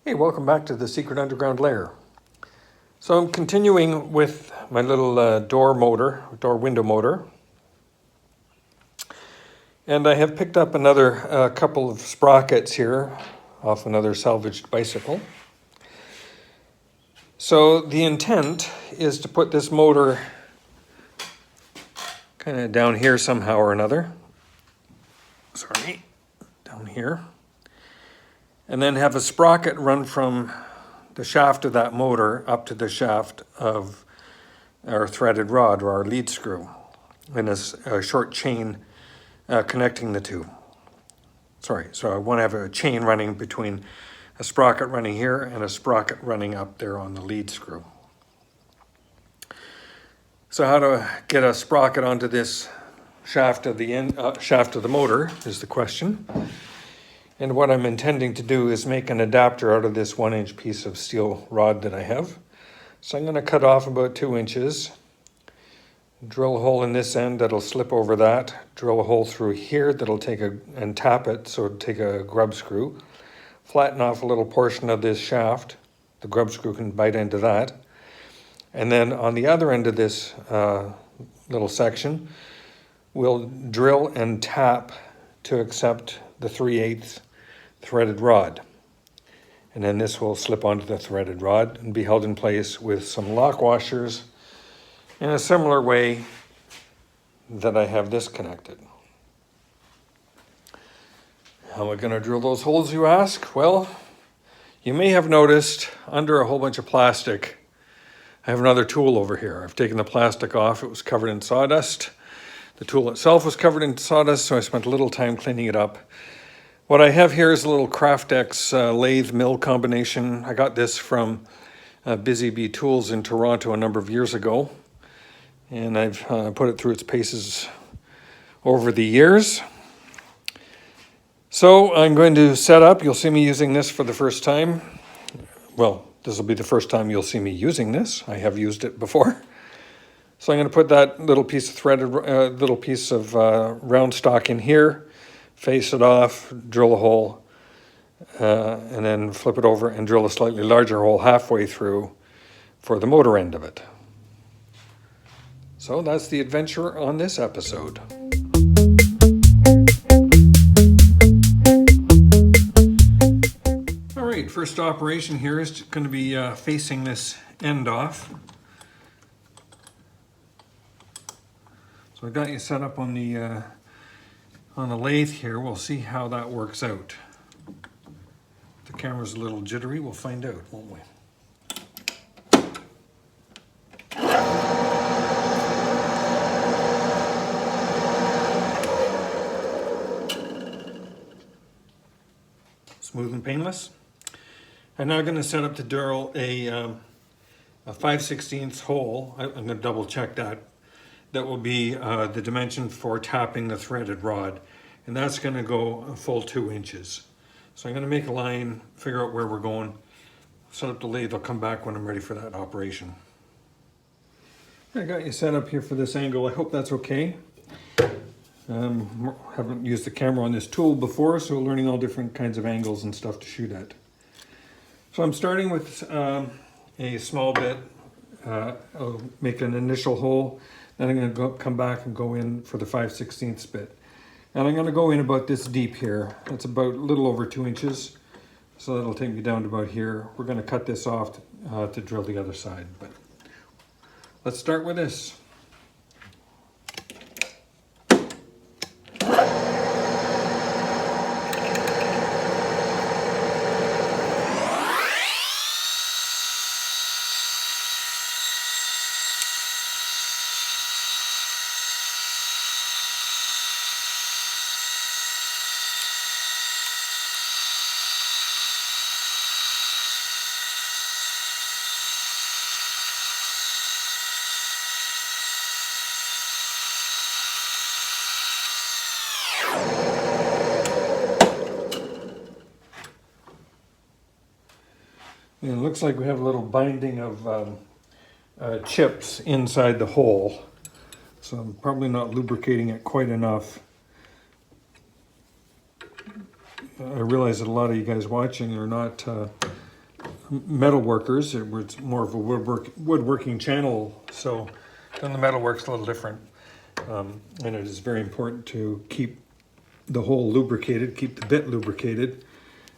Hey, welcome back to the Secret Underground Lair. So I'm continuing with my little door window motor. And I have picked up another couple of sprockets here off another salvaged bicycle. So the intent is to put this motor kind of down here somehow or another. Down here. And then have a sprocket run from the shaft of that motor up to the shaft of our threaded rod or our lead screw, and a short chain connecting the two. So I want to have a chain running between a sprocket running here and a sprocket running up there on the lead screw. So how to get a sprocket onto this shaft of the motor is the question. And what I'm intending to do is make an adapter out of this 1-inch piece of steel rod that I have. So I'm going to cut off about 2 inches, drill a hole in this end that'll slip over that, drill a hole through here that'll and tap it so it'll take a grub screw, flatten off a little portion of this shaft, the grub screw can bite into that, and then on the other end of this little section, we'll drill and tap to accept the 3/8 threaded rod. And then this will slip onto the threaded rod and be held in place with some lock washers in a similar way that I have this connected. How am I going to drill those holes, you ask? Well, you may have noticed under a whole bunch of plastic, I have another tool over here. I've taken the plastic off. It was covered in sawdust. The tool itself was covered in sawdust, so I spent a little time cleaning it up. What I have here is a little Craftex lathe mill combination. I got this from Busy Bee Tools in Toronto a number of years ago, and I've put it through its paces over the years. So I'm going to set up. You'll see me using this for the first time. Well, this will be the first time you'll see me using this. I have used it before. So I'm going to put that little piece of round stock in here, face it off, drill a hole, and then flip it over and drill a slightly larger hole halfway through for the motor end of it. So that's the adventure on this episode. All right, first operation here is going to be facing this end off. So I got you set up on the lathe here. We'll see how that works out. The camera's a little jittery. We'll find out, won't we? Smooth and painless. I'm now going to set up to drill a 5/16 hole. I'm going to double check that. That will be the dimension for tapping the threaded rod, and that's going to go a full 2 inches. So I'm going to make a line, figure out where we're going, set up the lathe. I'll come back when I'm ready for that operation. I got you set up here for this angle. I hope that's okay. Haven't used the camera on this tool before, so learning all different kinds of angles and stuff to shoot at. So I'm starting with a small bit. I'll make an initial hole. Then I'm going to come back and go in for the 5/16 bit. And I'm going to go in about this deep here. That's about a little over 2 inches. So that'll take me down to about here. We're going to cut this off to drill the other side. But let's start with this. And it looks like we have a little binding of chips inside the hole. So I'm probably not lubricating it quite enough. I realize that a lot of you guys watching are not metal workers. It's more of a woodworking channel, so then the metal work's a little different. And it is very important to keep the hole lubricated, keep the bit lubricated,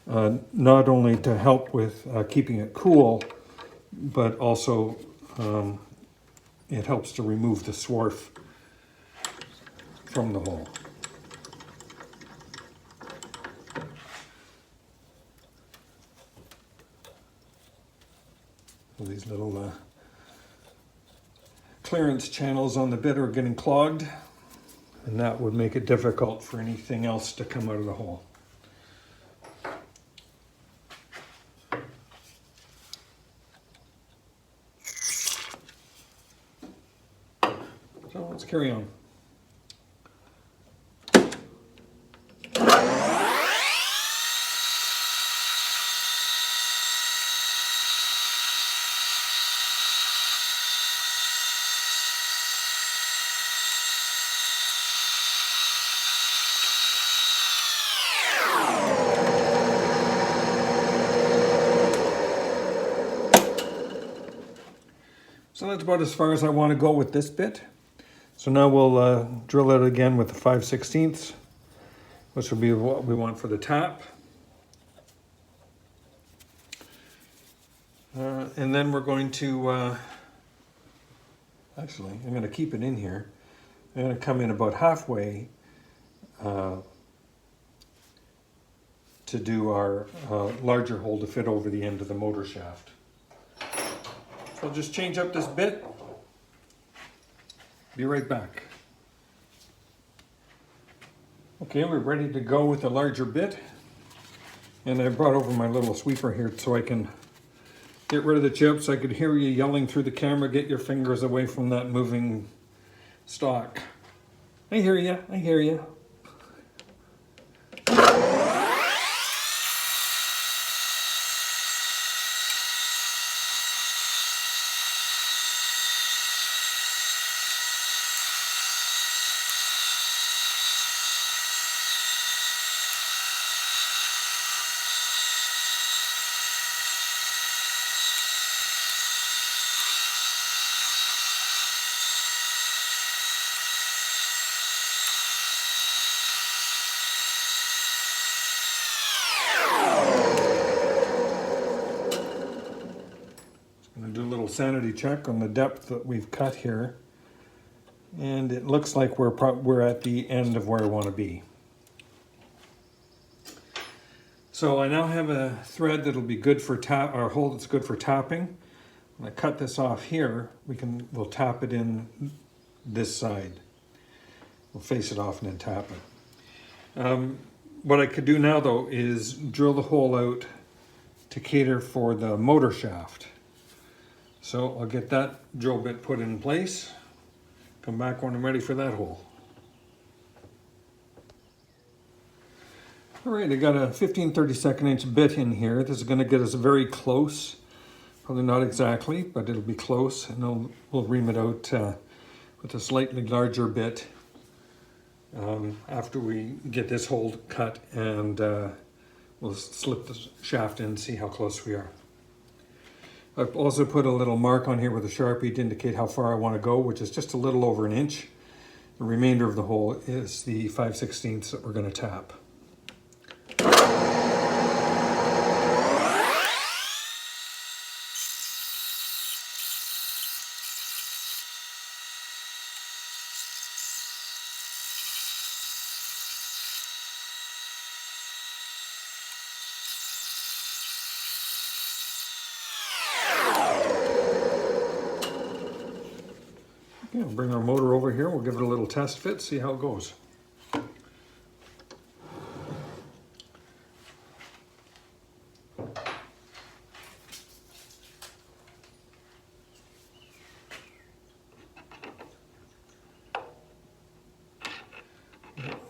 not only to help with keeping it cool, but also it helps to remove the swarf from the hole. So these little clearance channels on the bit are getting clogged, and that would make it difficult for anything else to come out of the hole. So let's carry on. So that's about as far as I want to go with this bit. So now we'll drill it again with the 5/16, which will be what we want for the tap. And then we're going to, actually, I'm going to keep it in here. I'm going to come in about halfway to do our larger hole to fit over the end of the motor shaft. So I'll just change up this bit. Be right back. Okay, we're ready to go with the larger bit. And I brought over my little sweeper here so I can get rid of the chips. I could hear you yelling through the camera, get your fingers away from that moving stock. I hear you, I hear you. Sanity check on the depth that we've cut here, and it looks like we're at the end of where I want to be. So I now have a thread that'll be good for or a hole that's good for tapping. When I cut this off here, we'll tap it in this side. We'll face it off and then tap it. What I could do now though is drill the hole out to cater for the motor shaft. So I'll get that drill bit put in place, come back when I'm ready for that hole. All right, I got a 15/32 inch bit in here. This is going to get us very close. Probably not exactly, but it'll be close, and we'll ream it out with a slightly larger bit after we get this hole cut, and we'll slip the shaft in and see how close we are. I've also put a little mark on here with a Sharpie to indicate how far I want to go, which is just a little over an inch. The remainder of the hole is the 5/16 that we're going to tap. Okay, we'll bring our motor over here. We'll give it a little test fit, see how it goes.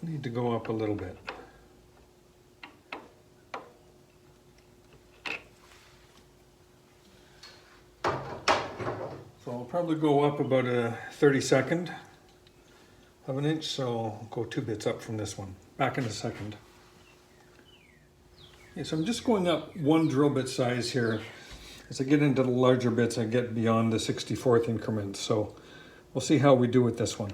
Need to go up a little bit. So I'll probably go up about a 32nd of an inch, so I'll go 2 bits up from this one. Back in a second. Okay, so I'm just going up 1 drill bit size here. As I get into the larger bits, I get beyond the 64th increment. So we'll see how we do with this one.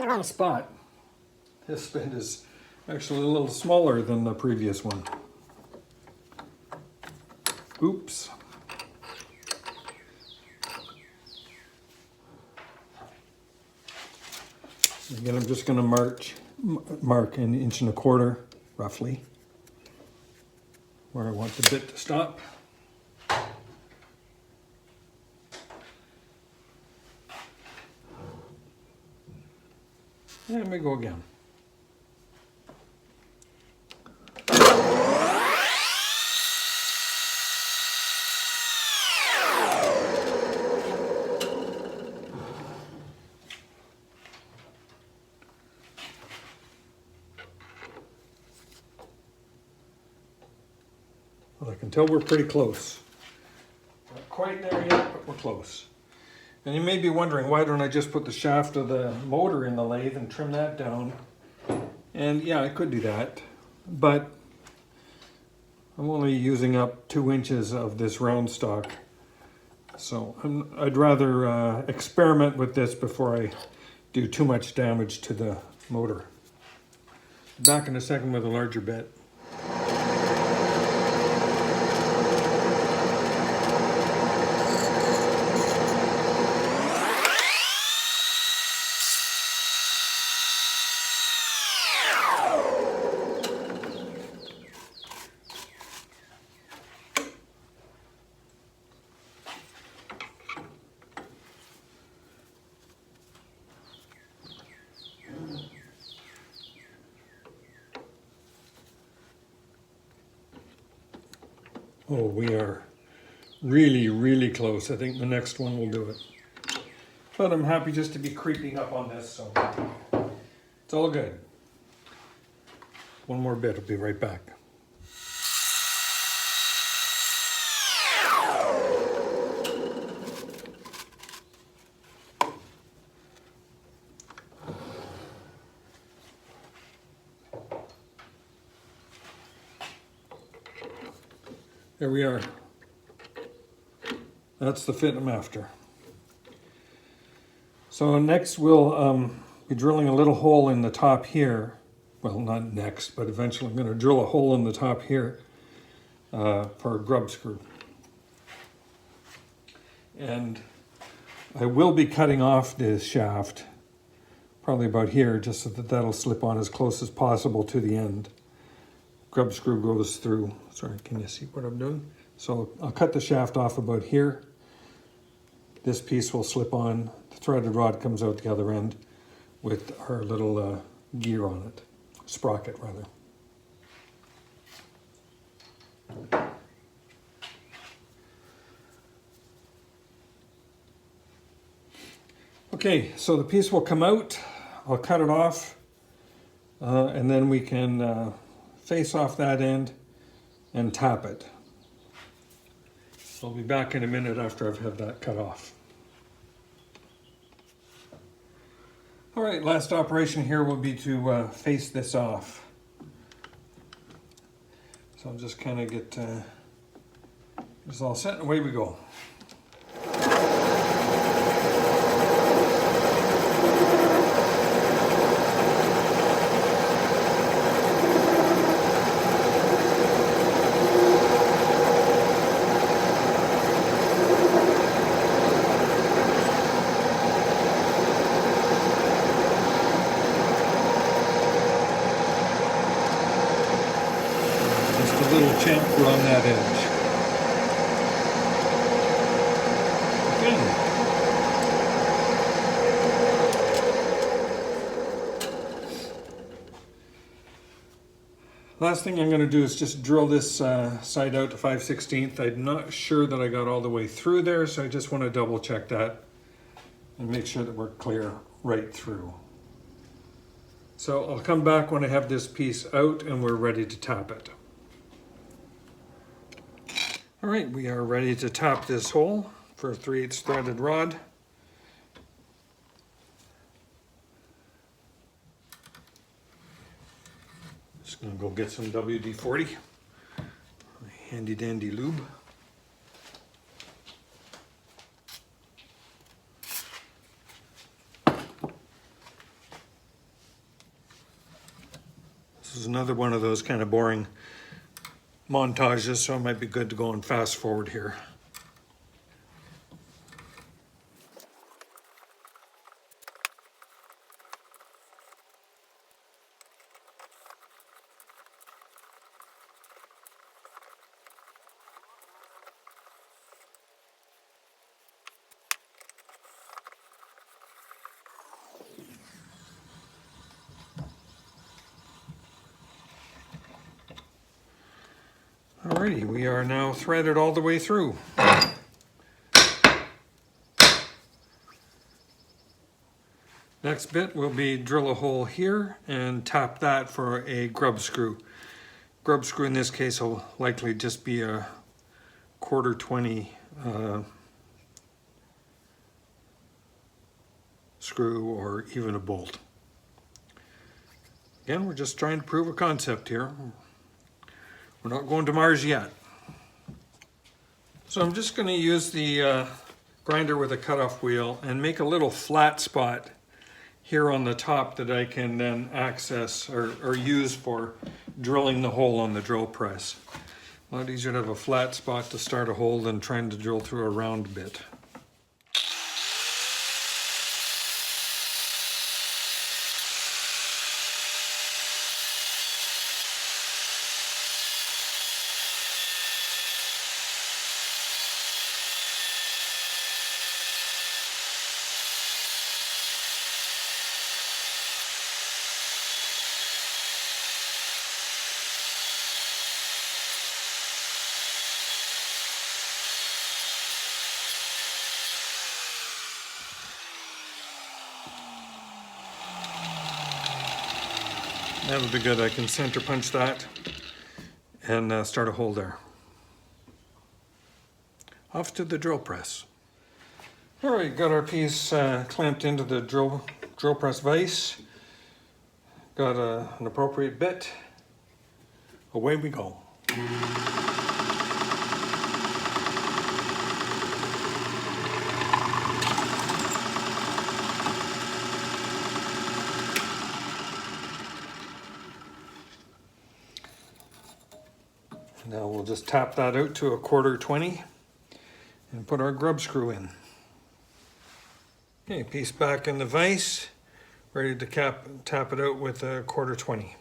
Wrong spot. This bit is actually a little smaller than the previous one. Oops. Again, I'm just going to mark an 1.25 inches, roughly, where I want the bit to stop. And we go again. Well, I can tell we're pretty close. Not quite there yet, but we're close. And you may be wondering, why don't I just put the shaft of the motor in the lathe and trim that down? And yeah, I could do that, but I'm only using up 2 inches of this round stock. So I'd rather experiment with this before I do too much damage to the motor. Back in a second with a larger bit. Oh, we are really, really close. I think the next one will do it. But I'm happy just to be creeping up on this, so it's all good. One more bit, I'll be right back. There we are. That's the fit I'm after. So next we'll be drilling a little hole in the top here. Well, not next, but eventually I'm going to drill a hole in the top here for a grub screw. And I will be cutting off this shaft, probably about here, just so that that'll slip on as close as possible to the end. Grub screw goes through. Sorry, can you see what I'm doing? So I'll cut the shaft off about here. This piece will slip on. The threaded rod comes out the other end with our little gear on it. Sprocket, rather. Okay, so the piece will come out. I'll cut it off. And then we can face off that end and tap it. So I'll be back in a minute after I've had that cut off. All right, last operation here will be to face this off. So I'll just kind of get this all set and away we go. Little chamfer on that edge. Last thing I'm going to do is just drill this side out to 5/16. I'm not sure that I got all the way through there, so I just want to double check that and make sure that we're clear right through. So I'll come back when I have this piece out and we're ready to tap it. All right, we are ready to tap this hole for a 3/8 threaded rod. Just gonna go get some WD-40, handy dandy lube. This is another one of those kind of boring montages, so it might be good to go and fast forward here. Alrighty, we are now threaded all the way through. Next bit will be drill a hole here and tap that for a grub screw. Grub screw in this case will likely just be a 1/4 20 screw or even a bolt. Again, we're just trying to prove a concept here. We're not going to Mars yet. So I'm just going to use the grinder with a cutoff wheel and make a little flat spot here on the top that I can then access or use for drilling the hole on the drill press. A lot easier to have a flat spot to start a hole than trying to drill through a round bit. That would be good. I can center punch that and start a hole there. Off to the drill press. All right, got our piece clamped into the drill press vise. Got an appropriate bit. Away we go. Now we'll just tap that out to a 1/4 20 and put our grub screw in. Okay, piece back in the vise, ready to tap it out with a 1/4 20.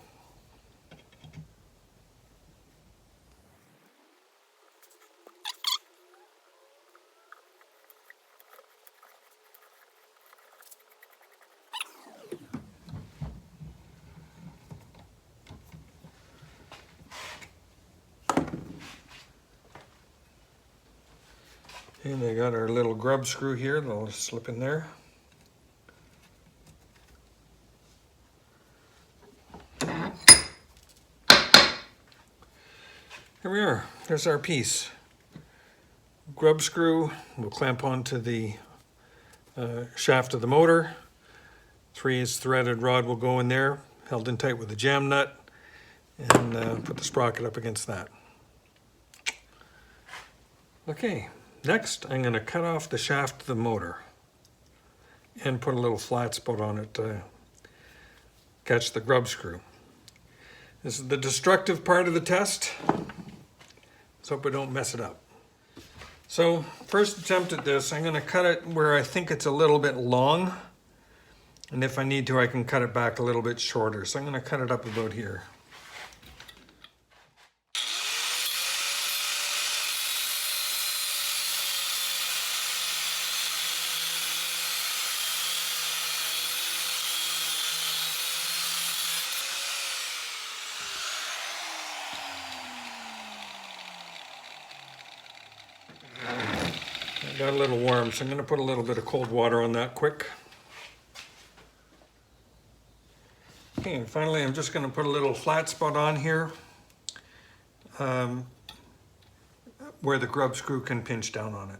And I got our little grub screw here that'll just slip in there. Here we are. There's our piece. Grub screw will clamp onto the shaft of the motor. 3/8 threaded rod will go in there, held in tight with a jam nut, and put the sprocket up against that. Okay. Next, I'm going to cut off the shaft of the motor and put a little flat spot on it to catch the grub screw. This is the destructive part of the test. Let's hope we don't mess it up. So, first attempt at this, I'm going to cut it where I think it's a little bit long. And if I need to, I can cut it back a little bit shorter. So I'm going to cut it up about here. Got a little warm, so I'm going to put a little bit of cold water on that quick. Okay, and finally I'm just going to put a little flat spot on here where the grub screw can pinch down on it.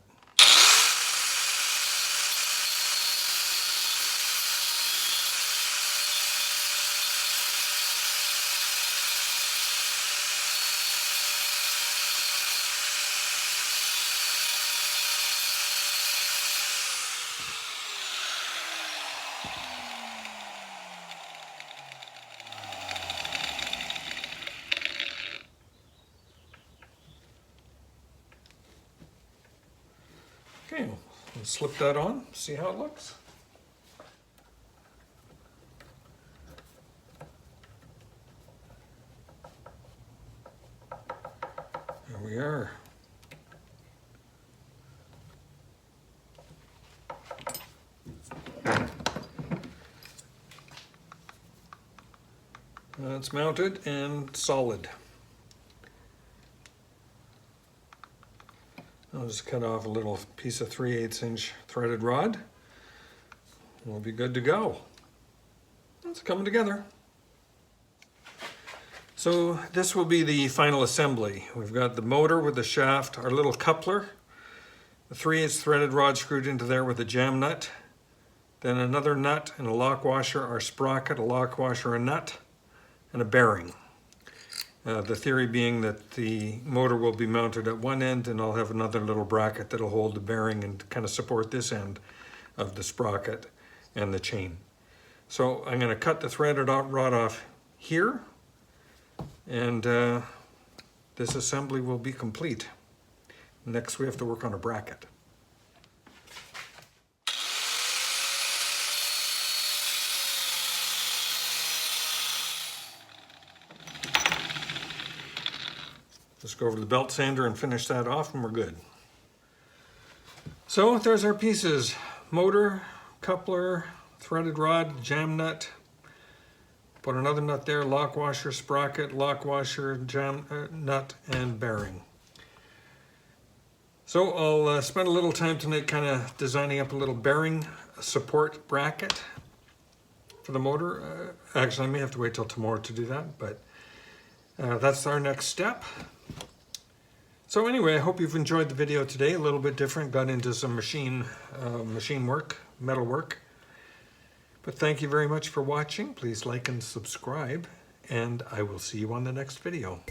And slip that on, see how it looks. There we are. It's mounted and solid. I'll just cut off a little piece of 3/8 inch threaded rod. We'll be good to go. It's coming together. So this will be the final assembly. We've got the motor with the shaft, our little coupler, the 3/8 threaded rod screwed into there with a jam nut, then another nut and a lock washer, our sprocket, a lock washer, a nut, and a bearing. The theory being that the motor will be mounted at one end and I'll have another little bracket that'll hold the bearing and kind of support this end of the sprocket and the chain. So I'm going to cut the threaded rod off here, and this assembly will be complete. Next we have to work on a bracket. Just go over to the belt sander and finish that off and we're good. So there's our pieces: motor, coupler, threaded rod, jam nut. Put another nut there, lock washer, sprocket, lock washer, jam nut, and bearing. So I'll spend a little time tonight kind of designing up a little bearing support bracket for the motor. Actually, I may have to wait till tomorrow to do that, but that's our next step. So anyway, I hope you've enjoyed the video today. A little bit different, got into some machine work, metal work. But thank you very much for watching. Please like and subscribe, and I will see you on the next video.